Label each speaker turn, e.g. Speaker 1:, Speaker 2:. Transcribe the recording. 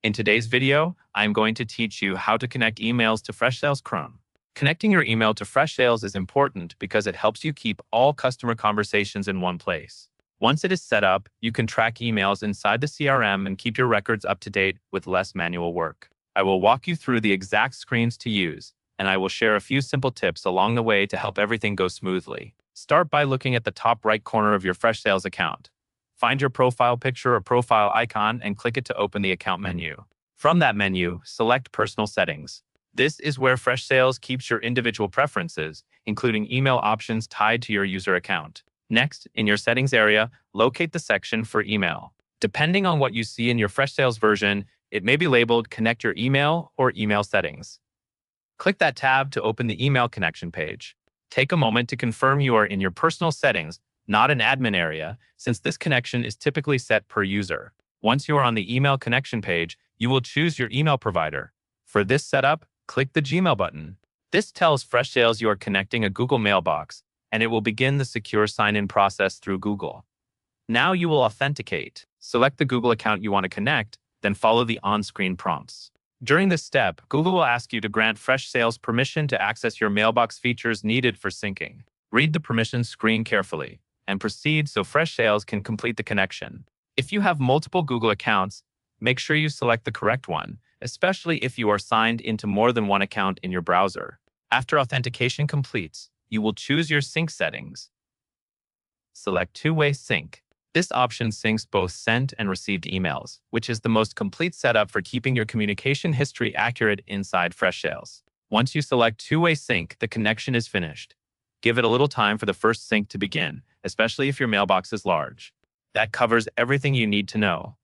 Speaker 1: In today's video, I'm going to teach you how to connect emails to Freshsales Crm. Connecting your email to Freshsales is important because it helps you keep all customer conversations in one place. Once it is set up, you can track emails inside the CRM and keep your records up to date with less manual work. I will walk you through the exact screens to use, and I will share a few simple tips along the way to help everything go smoothly. Start by looking at the top right corner of your Freshsales account. Find your profile picture or profile icon and click it to open the account menu. From that menu, select Personal Settings. This is where Freshsales keeps your individual preferences, including email options tied to your user account. Next, in your settings area, locate the section for email. Depending on what you see in your Freshsales version, it may be labeled Connect Your Email or Email Settings. Click that tab to open the email connection page. Take a moment to confirm you are in your personal settings, not an admin area, since this connection is typically set per user. Once you are on the email connection page, you will choose your email provider. For this setup, click the Gmail button. This tells Freshsales you are connecting a Google mailbox, and it will begin the secure sign-in process through Google. Now you will authenticate. Select the Google account you want to connect, then follow the on-screen prompts. During this step, Google will ask you to grant Freshsales permission to access your mailbox features needed for syncing. Read the permissions screen carefully and proceed so Freshsales can complete the connection. If you have multiple Google accounts, make sure you select the correct one, especially if you are signed into more than one account in your browser. After authentication completes, you will choose your sync settings. Select Two-Way Sync. This option syncs both sent and received emails, which is the most complete setup for keeping your communication history accurate inside Freshsales. Once you select Two-Way Sync, the connection is finished. Give it a little time for the first sync to begin, especially if your mailbox is large. That covers everything you need to know.